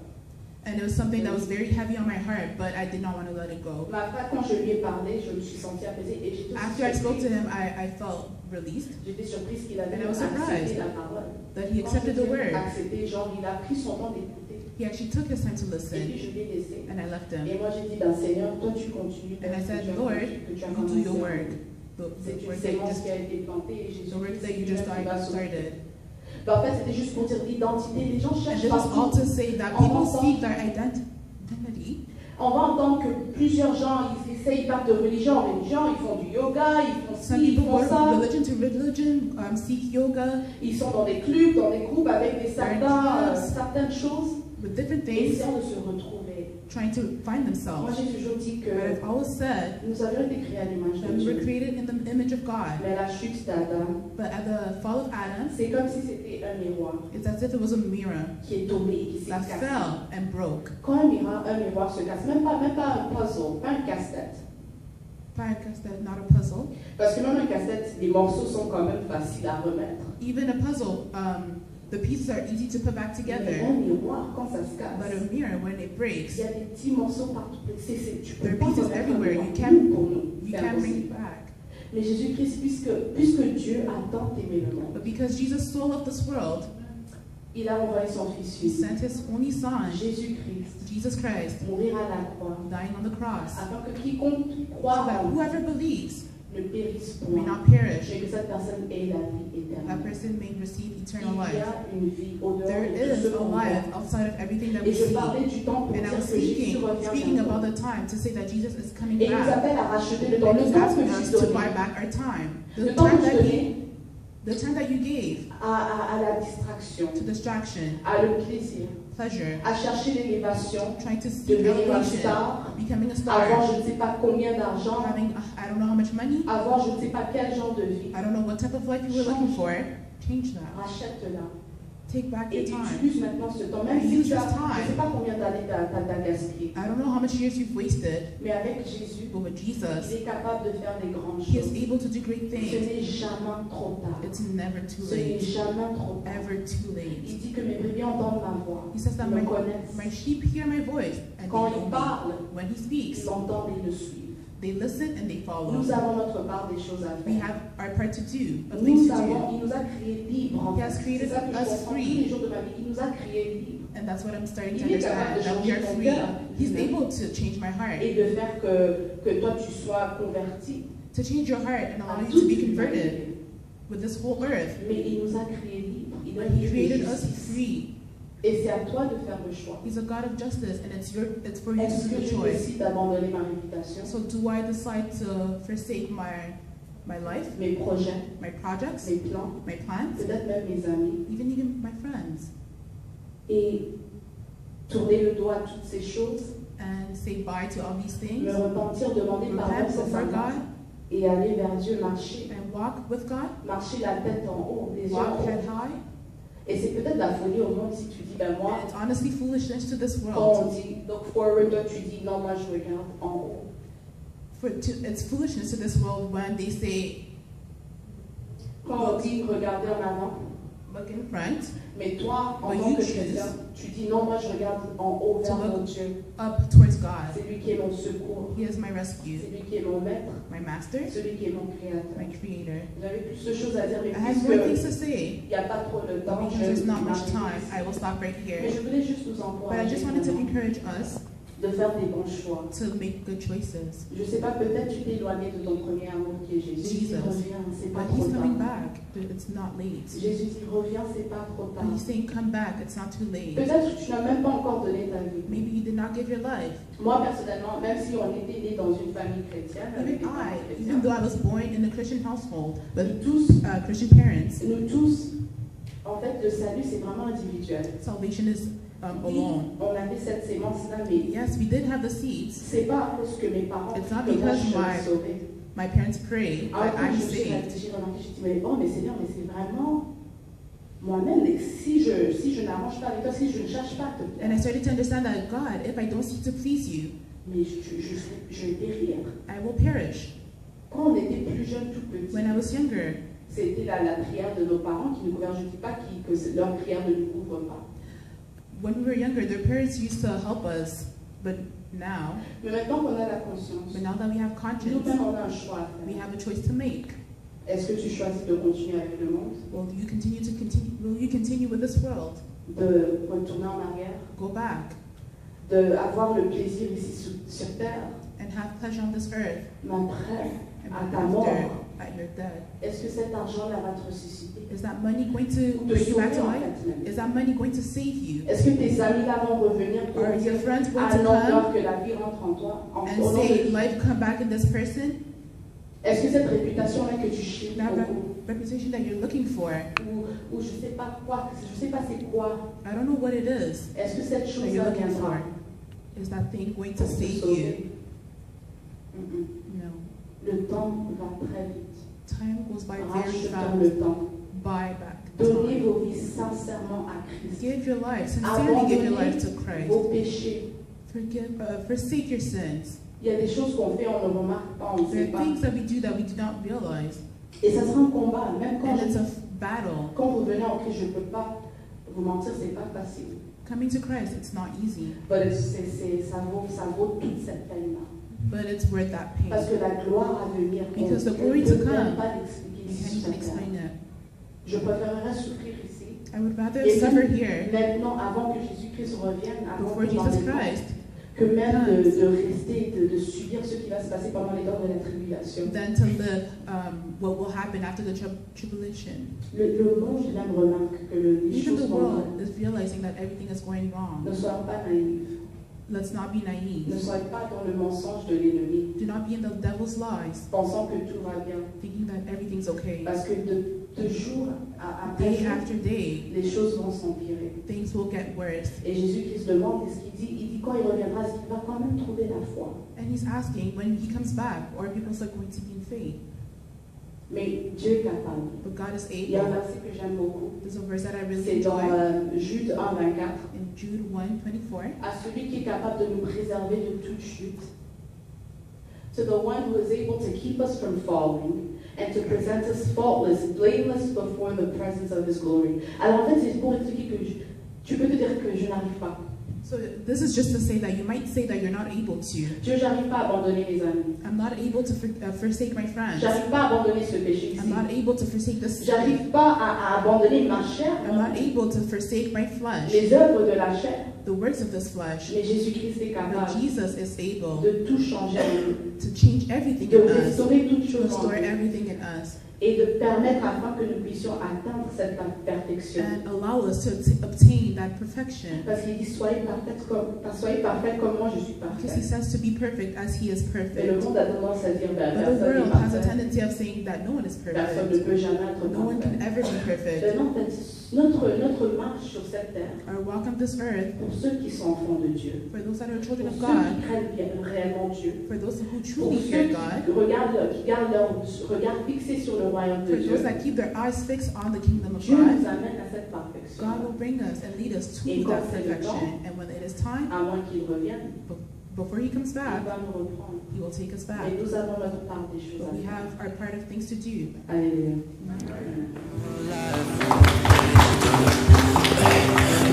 Speaker 2: And it was something that was very heavy on my heart, but I did not want to let it go.
Speaker 1: Mais après, quand je lui ai parlé, je me suis sentie apaisée et j'étais
Speaker 2: After I spoke to him, I felt released,
Speaker 1: J'étais surprise qu'il avait
Speaker 2: And I was
Speaker 1: accepté
Speaker 2: surprised
Speaker 1: la parole.
Speaker 2: that he accepted the word.
Speaker 1: Accepté, genre, il a pris son temps d'écouter.
Speaker 2: He actually took his time to
Speaker 1: Et puis
Speaker 2: listen,
Speaker 1: je l'ai laissé.
Speaker 2: and I left
Speaker 1: Et
Speaker 2: him.
Speaker 1: moi j'ai dit, ben Seigneur, toi tu continues.
Speaker 2: And I said, Lord, you do your work. The
Speaker 1: C'est une
Speaker 2: work that you
Speaker 1: sémence
Speaker 2: just,
Speaker 1: qui a été plantée et Jésus
Speaker 2: the work that you
Speaker 1: Christ
Speaker 2: just
Speaker 1: qui va sauver.
Speaker 2: started.
Speaker 1: Ben, en fait, c'était juste pour dire l'identité. Les gens
Speaker 2: And
Speaker 1: cherchent
Speaker 2: this is all
Speaker 1: partout.
Speaker 2: to say that people seek their identity.
Speaker 1: On va entendre que plusieurs gens, ils essayent, ils partent de religion en religion, ils font du yoga, ils font
Speaker 2: Some
Speaker 1: ci, ils
Speaker 2: people
Speaker 1: font
Speaker 2: go
Speaker 1: ça.
Speaker 2: from religion to religion, seek yoga
Speaker 1: Ils sont dans des clubs, dans des groupes avec certaines choses.
Speaker 2: with different things,
Speaker 1: Essayant de se retrouver.
Speaker 2: trying to find
Speaker 1: Moi
Speaker 2: themselves.
Speaker 1: j'ai toujours dit que
Speaker 2: But I've always said
Speaker 1: nous avions été créés à l'image
Speaker 2: that
Speaker 1: de
Speaker 2: we were
Speaker 1: Dieu.
Speaker 2: created in the image of God.
Speaker 1: Mais la chute d'Adam,
Speaker 2: But at the fall of Adam,
Speaker 1: c'est comme si c'était un miroir
Speaker 2: it's as if it was a mirror
Speaker 1: qui est tombé et qui s'est
Speaker 2: that
Speaker 1: cassé.
Speaker 2: fell and broke.
Speaker 1: Quand un miroir se casse, même pas un puzzle, pas un casse-tête.
Speaker 2: Because that's not a puzzle.
Speaker 1: Parce que même un casse-tête, les morceaux sont quand même faciles à remettre.
Speaker 2: Even a puzzle, the pieces are easy to put back
Speaker 1: Mais un
Speaker 2: together.
Speaker 1: miroir, quand ça se
Speaker 2: But
Speaker 1: casse,
Speaker 2: a mirror, when it
Speaker 1: il
Speaker 2: breaks,
Speaker 1: y a des petits morceaux partout. Tu peux
Speaker 2: there are
Speaker 1: pas
Speaker 2: pieces
Speaker 1: remettre un
Speaker 2: everywhere.
Speaker 1: miroir.
Speaker 2: You can't,
Speaker 1: Pour nous,
Speaker 2: you
Speaker 1: c'est
Speaker 2: can't bring
Speaker 1: impossible.
Speaker 2: it back.
Speaker 1: Mais Jésus-Christ, puisque Dieu a tant aimé le monde,
Speaker 2: But because Jesus so loved this world,
Speaker 1: il a envoyé son Fils
Speaker 2: He
Speaker 1: unique,
Speaker 2: sent His only Son,
Speaker 1: Jésus-Christ,
Speaker 2: Jesus Christ,
Speaker 1: mourir à la croix,
Speaker 2: dying on the cross,
Speaker 1: afin que quiconque
Speaker 2: so
Speaker 1: croit
Speaker 2: that
Speaker 1: en lui
Speaker 2: whoever believes
Speaker 1: ne périsse
Speaker 2: may
Speaker 1: point,
Speaker 2: not perish,
Speaker 1: mais que cette personne ait la vie
Speaker 2: that
Speaker 1: éternelle.
Speaker 2: person may receive
Speaker 1: Il
Speaker 2: eternal
Speaker 1: y
Speaker 2: life.
Speaker 1: a une vie au-dehors
Speaker 2: There
Speaker 1: de tout ce
Speaker 2: is a
Speaker 1: qu'on voit.
Speaker 2: life outside of everything that we
Speaker 1: Et je
Speaker 2: see.
Speaker 1: parlais du temps pour
Speaker 2: And I
Speaker 1: dire
Speaker 2: was
Speaker 1: que Jésus
Speaker 2: speaking
Speaker 1: revient
Speaker 2: about
Speaker 1: bientôt.
Speaker 2: the time to say that Jesus is coming
Speaker 1: Et il nous
Speaker 2: back.
Speaker 1: appelle à racheter le temps.
Speaker 2: And
Speaker 1: Le
Speaker 2: He's
Speaker 1: temps
Speaker 2: asking
Speaker 1: que
Speaker 2: us
Speaker 1: j'ai
Speaker 2: to
Speaker 1: donné,
Speaker 2: buy back our time.
Speaker 1: le
Speaker 2: The
Speaker 1: temps
Speaker 2: time
Speaker 1: que je
Speaker 2: that
Speaker 1: donnais
Speaker 2: the time that you gave
Speaker 1: à la distraction,
Speaker 2: to distraction,
Speaker 1: à le plaisir,
Speaker 2: pleasure,
Speaker 1: à chercher l'élévation,
Speaker 2: trying to seek
Speaker 1: devenir un
Speaker 2: elevation,
Speaker 1: star,
Speaker 2: becoming a
Speaker 1: avoir
Speaker 2: star,
Speaker 1: je ne sais pas combien d'argent,
Speaker 2: having I don't know how much money,
Speaker 1: avoir je ne sais pas quel genre de vie.
Speaker 2: I don't know what type of life you were looking for. Change that.
Speaker 1: Rachète-la.
Speaker 2: Take back
Speaker 1: Et
Speaker 2: your time.
Speaker 1: utilise maintenant ce temps. Même
Speaker 2: And
Speaker 1: si
Speaker 2: use
Speaker 1: tu as,
Speaker 2: this time.
Speaker 1: je ne sais pas combien d'années tu as gaspillé.
Speaker 2: I don't know how much years you've wasted,
Speaker 1: Mais avec Jésus,
Speaker 2: but with Jesus,
Speaker 1: il est capable de faire des grandes
Speaker 2: He is
Speaker 1: choses.
Speaker 2: able to do great
Speaker 1: Ce
Speaker 2: things.
Speaker 1: n'est jamais trop tard.
Speaker 2: It's never too
Speaker 1: Ce n'est
Speaker 2: late.
Speaker 1: jamais trop tard.
Speaker 2: Ever too late.
Speaker 1: Il dit que mes brebis entendent ma voix.
Speaker 2: He says that
Speaker 1: Ils me connaissent.
Speaker 2: my sheep hear my voice and they
Speaker 1: Quand
Speaker 2: know
Speaker 1: il parle,
Speaker 2: me. When He speaks,
Speaker 1: ils l'entendent et le suivent.
Speaker 2: they listen and they follow.
Speaker 1: Nous avons notre part des choses à
Speaker 2: We
Speaker 1: faire.
Speaker 2: have our part to do, of things to do.
Speaker 1: Il nous a créés libres. en
Speaker 2: He has
Speaker 1: fait.
Speaker 2: created
Speaker 1: C'est ça que je
Speaker 2: us
Speaker 1: comprends tous
Speaker 2: free.
Speaker 1: les jours de ma vie. Il nous a créés libres.
Speaker 2: And that's what I'm starting to
Speaker 1: Il est capable
Speaker 2: understand,
Speaker 1: de
Speaker 2: that we are
Speaker 1: changer ton
Speaker 2: free.
Speaker 1: cœur.
Speaker 2: He's able to change my heart,
Speaker 1: Et de faire que toi tu sois converti.
Speaker 2: to change your heart and allow
Speaker 1: à
Speaker 2: you to
Speaker 1: toute
Speaker 2: be
Speaker 1: l'humanité.
Speaker 2: converted with this whole earth.
Speaker 1: Mais il nous a créés libres. Il a
Speaker 2: But He
Speaker 1: créé
Speaker 2: created us
Speaker 1: justice.
Speaker 2: free.
Speaker 1: Et c'est à toi de faire le choix.
Speaker 2: He's a God of justice, and it's for you
Speaker 1: Est-ce
Speaker 2: to
Speaker 1: que
Speaker 2: do the
Speaker 1: je
Speaker 2: choice.
Speaker 1: décide d'abandonner ma réputation,
Speaker 2: So do I decide to forsake my life,
Speaker 1: mes projets,
Speaker 2: my projects,
Speaker 1: mes plans,
Speaker 2: my plans,
Speaker 1: peut-être même mes amis,
Speaker 2: even my friends,
Speaker 1: et tourner le dos à toutes ces choses,
Speaker 2: and say bye to all these things,
Speaker 1: me repentir, demander pardon
Speaker 2: repent before
Speaker 1: sincèrement,
Speaker 2: God,
Speaker 1: et aller vers Dieu, marcher,
Speaker 2: and walk with God,
Speaker 1: marcher la tête en haut, les yeux en
Speaker 2: walk
Speaker 1: haut.
Speaker 2: head high.
Speaker 1: Et c'est peut-être la folie au monde si tu dis, ben moi,
Speaker 2: And it's honestly foolishness to this
Speaker 1: quand
Speaker 2: world.
Speaker 1: on dit look forward, toi tu dis, non, moi je regarde en haut.
Speaker 2: It's foolishness to this world when they say,
Speaker 1: Quand on dit regarder en avant,
Speaker 2: look in front,
Speaker 1: mais toi, en
Speaker 2: But
Speaker 1: tant
Speaker 2: you
Speaker 1: que
Speaker 2: choose
Speaker 1: chrétien, tu dis, non, moi je regarde en haut vers
Speaker 2: to look
Speaker 1: mon Dieu.
Speaker 2: up towards God.
Speaker 1: C'est lui qui est mon secours,
Speaker 2: He is my rescue,
Speaker 1: c'est lui qui est mon maître,
Speaker 2: my master,
Speaker 1: celui qui est mon
Speaker 2: my
Speaker 1: créateur.
Speaker 2: creator.
Speaker 1: J'avais plus de choses à dire, mais
Speaker 2: I have more things
Speaker 1: puisque
Speaker 2: to say,
Speaker 1: il n'y a pas trop de
Speaker 2: but
Speaker 1: temps,
Speaker 2: because
Speaker 1: je
Speaker 2: there's not much
Speaker 1: m'arrête
Speaker 2: time,
Speaker 1: ici.
Speaker 2: I will stop right
Speaker 1: Mais
Speaker 2: here.
Speaker 1: je voulais juste nous
Speaker 2: But I
Speaker 1: encourager.
Speaker 2: just wanted to encourage us
Speaker 1: de faire des bons choix.
Speaker 2: to make good choices.
Speaker 1: Je sais pas, peut-être tu t'es éloigné de ton premier amour qui est Jésus.
Speaker 2: Jesus.
Speaker 1: Il revient, c'est pas
Speaker 2: But
Speaker 1: trop
Speaker 2: he's coming
Speaker 1: tard.
Speaker 2: back. It's not late.
Speaker 1: Jésus dit reviens, c'est pas trop tard.
Speaker 2: But he's saying, come back. It's not too late.
Speaker 1: Peut-être que tu n'as même pas encore donné ta vie.
Speaker 2: Maybe you did not give your life.
Speaker 1: Moi personnellement, même si on était né dans une famille chrétienne, avec des
Speaker 2: Even
Speaker 1: parents
Speaker 2: even
Speaker 1: chrétiens,
Speaker 2: though I was born in a Christian household with
Speaker 1: nous tous,
Speaker 2: Christian parents,
Speaker 1: nous tous, en fait, le salut c'est vraiment individuel.
Speaker 2: salvation is
Speaker 1: Oui,
Speaker 2: alone.
Speaker 1: on avait cette sémence-là, mais
Speaker 2: Yes, we did have the seeds.
Speaker 1: c'est pas à cause que mes parents
Speaker 2: It's not
Speaker 1: que moi je
Speaker 2: because
Speaker 1: suis sauvée.
Speaker 2: My parents pray
Speaker 1: Ah,
Speaker 2: that
Speaker 1: quand
Speaker 2: I'm
Speaker 1: je me suis
Speaker 2: saved.
Speaker 1: réfléchi, j'ai remarqué, j'ai dit, mais oh, mais Seigneur, mais c'est vraiment moi-même. Et si je n'arrange pas avec toi, si je ne cherche pas à te
Speaker 2: And I
Speaker 1: plaire,
Speaker 2: started to understand that God, if I don't seek to please you,
Speaker 1: mais je vais périr.
Speaker 2: I will perish.
Speaker 1: Quand on était plus jeune, tout petit,
Speaker 2: When I was younger,
Speaker 1: c'était la prière de nos parents qui nous couvrait. Je ne dis pas que leur prière ne nous couvre pas.
Speaker 2: when we were younger, their parents used to help us, but now
Speaker 1: Mais maintenant qu'on a la conscience,
Speaker 2: that we have conscience,
Speaker 1: nous-mêmes on a un choix à
Speaker 2: we
Speaker 1: faire.
Speaker 2: have a choice to make.
Speaker 1: Est-ce que tu choisis de continuer avec le monde,
Speaker 2: Will you continue with this world?
Speaker 1: de retourner en arrière,
Speaker 2: Go back
Speaker 1: d'avoir le plaisir ici sur terre,
Speaker 2: and have pleasure on this earth,
Speaker 1: mais après,
Speaker 2: and
Speaker 1: à ta mort,
Speaker 2: at your death.
Speaker 1: est-ce que cet argent-là va te ressusciter?
Speaker 2: Is that money going to
Speaker 1: Ou te
Speaker 2: bring you back to
Speaker 1: sauver en
Speaker 2: life?
Speaker 1: fait même?
Speaker 2: Is that money going to save you?
Speaker 1: Est-ce que tes amis là vont revenir pour
Speaker 2: Are
Speaker 1: dire
Speaker 2: your friends going
Speaker 1: ah
Speaker 2: to
Speaker 1: non,
Speaker 2: come
Speaker 1: alors que la vie rentre en toi, au
Speaker 2: and
Speaker 1: nom de
Speaker 2: say,
Speaker 1: Dieu?
Speaker 2: life come back in this person?
Speaker 1: Est-ce que cette réputation-là que tu cherches
Speaker 2: That
Speaker 1: beaucoup,
Speaker 2: reputation that you're looking for,
Speaker 1: ou je sais pas quoi, je sais pas c'est quoi,
Speaker 2: I don't know what it is
Speaker 1: est-ce que cette
Speaker 2: that you're
Speaker 1: chose-là
Speaker 2: looking
Speaker 1: viendra
Speaker 2: for. Is that thing going to
Speaker 1: pour te
Speaker 2: save you?
Speaker 1: sauver?
Speaker 2: No.
Speaker 1: Le temps va très vite.
Speaker 2: Time goes by very
Speaker 1: Rachetons
Speaker 2: fast.
Speaker 1: le temps.
Speaker 2: Buy back
Speaker 1: Donnez
Speaker 2: time.
Speaker 1: vos vies sincèrement à Christ.
Speaker 2: Give your life, sincerely give your life to
Speaker 1: Abandonnez
Speaker 2: Christ.
Speaker 1: vos péchés.
Speaker 2: Forsake your sins.
Speaker 1: Il y a des choses qu'on fait, on ne remarque pas, on ne
Speaker 2: There
Speaker 1: sait
Speaker 2: are
Speaker 1: pas.
Speaker 2: things that we do that we do not realize.
Speaker 1: Et ça sera un combat. Même
Speaker 2: And it's a battle.
Speaker 1: quand vous venez en Christ, je ne peux pas vous mentir, c'est pas facile.
Speaker 2: Coming to Christ, it's not easy,
Speaker 1: Mais ça vaut toute cette peine-là.
Speaker 2: but it's worth that pain.
Speaker 1: Parce que la gloire à venir,
Speaker 2: Because the
Speaker 1: on
Speaker 2: glory
Speaker 1: ne
Speaker 2: to
Speaker 1: peut même
Speaker 2: come,
Speaker 1: pas l'expliquer
Speaker 2: You
Speaker 1: ici
Speaker 2: can't
Speaker 1: sur
Speaker 2: even
Speaker 1: la terre.
Speaker 2: explain it.
Speaker 1: Je préférerais souffrir ici.
Speaker 2: I would rather
Speaker 1: Et
Speaker 2: suffer
Speaker 1: même
Speaker 2: here
Speaker 1: maintenant, avant que Jésus-Christ revienne, avant
Speaker 2: before
Speaker 1: qu'il en
Speaker 2: Jesus
Speaker 1: ait pas,
Speaker 2: Christ
Speaker 1: que même de rester, de subir ce qui va se passer pendant les temps de la tribulation.
Speaker 2: than to live what will happen after the tribulation.
Speaker 1: Le monde même remarque que les
Speaker 2: Even
Speaker 1: choses
Speaker 2: the
Speaker 1: vont
Speaker 2: world
Speaker 1: mal.
Speaker 2: is realizing that everything is going
Speaker 1: Ne
Speaker 2: wrong.
Speaker 1: soyons pas naïfs.
Speaker 2: Let's not be
Speaker 1: Ne
Speaker 2: naive.
Speaker 1: soyez pas dans le mensonge de l'ennemi,
Speaker 2: Do not be in the devil's lies,
Speaker 1: pensant que tout va bien.
Speaker 2: thinking that everything's okay.
Speaker 1: Parce que de jour après
Speaker 2: Day
Speaker 1: jour,
Speaker 2: after day,
Speaker 1: les choses vont s'empirer.
Speaker 2: things will get worse.
Speaker 1: Et Jésus-Christ demande, est-ce qu'il dit? Il dit quand il reviendra, est-ce qu'il va quand même trouver la foi?
Speaker 2: And he's asking when he comes back, are people still going to be in faith?
Speaker 1: Mais Dieu est capable.
Speaker 2: But God is
Speaker 1: Il y a un
Speaker 2: able.
Speaker 1: verset que j'aime beaucoup.
Speaker 2: There's a verse that I really
Speaker 1: C'est dans
Speaker 2: enjoy
Speaker 1: Jude 1, 24.
Speaker 2: in Jude 1:24.
Speaker 1: À celui qui est capable de nous préserver de toute chute. To the one who is able to keep us from falling and to present us faultless, blameless before the presence of his glory. Alors en fait, c'est pour expliquer que tu peux te dire que je n'arrive pas.
Speaker 2: So this is just to say that you might say that you're not able to.
Speaker 1: Dieu, j'arrive pas à abandonner mes amis.
Speaker 2: I'm not able to forsake my friends.
Speaker 1: J'arrive pas à abandonner ce péché
Speaker 2: I'm
Speaker 1: ici.
Speaker 2: not able to forsake this sin.
Speaker 1: J'arrive pas à abandonner ma chair,
Speaker 2: I'm not able to forsake my flesh,
Speaker 1: les œuvres de la chair.
Speaker 2: the works of this flesh.
Speaker 1: Mais Jésus-Christ est
Speaker 2: But
Speaker 1: capable
Speaker 2: Jesus is able
Speaker 1: de tout changer en nous,
Speaker 2: to change everything
Speaker 1: de
Speaker 2: in us,
Speaker 1: restaurer toutes
Speaker 2: to
Speaker 1: choses en
Speaker 2: restore
Speaker 1: nous
Speaker 2: everything in us,
Speaker 1: et de permettre afin que nous puissions atteindre cette perfection.
Speaker 2: and allow us to obtain that perfection.
Speaker 1: Parce qu'il dit soyez parfaits comme moi je suis
Speaker 2: Because he
Speaker 1: parfait.
Speaker 2: says to be perfect as he is
Speaker 1: Mais le
Speaker 2: perfect.
Speaker 1: monde a tendance à dire ben,
Speaker 2: But the
Speaker 1: personne n'est
Speaker 2: world has a
Speaker 1: parfait,
Speaker 2: tendency of saying that no one is
Speaker 1: personne ne
Speaker 2: perfect.
Speaker 1: peut jamais être
Speaker 2: No one can
Speaker 1: parfait.
Speaker 2: ever be perfect.
Speaker 1: Ben non, en fait, notre marche sur cette terre,
Speaker 2: Our walk on this earth,
Speaker 1: pour ceux qui sont enfants de Dieu,
Speaker 2: for those that are children
Speaker 1: pour
Speaker 2: of
Speaker 1: ceux
Speaker 2: God,
Speaker 1: qui craignent bien réellement Dieu,
Speaker 2: for those who
Speaker 1: pour
Speaker 2: truly
Speaker 1: ceux
Speaker 2: fear
Speaker 1: qui
Speaker 2: God,
Speaker 1: gardent leur regard fixé sur le royaume de
Speaker 2: for
Speaker 1: Dieu,
Speaker 2: those that keep their eyes fixed on the kingdom of
Speaker 1: Dieu nous
Speaker 2: God,
Speaker 1: amène à cette perfection.
Speaker 2: God will bring us and lead us to
Speaker 1: Et quand
Speaker 2: that
Speaker 1: c'est le
Speaker 2: perfection. And when it is time,
Speaker 1: À moins qu'il revienne,
Speaker 2: before he comes
Speaker 1: il
Speaker 2: back,
Speaker 1: va nous reprendre.
Speaker 2: he will take us back.
Speaker 1: Et nous avons notre part des choses
Speaker 2: But
Speaker 1: à
Speaker 2: we
Speaker 1: faire.
Speaker 2: have our part of things to do.
Speaker 1: Alléluia.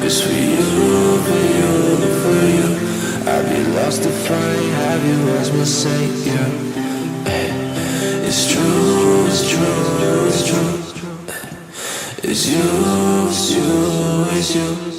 Speaker 6: It's for you, for you. I'd be lost to find, have you as my savior. It's true, it's true, it's true. It's you, it's you, it's you.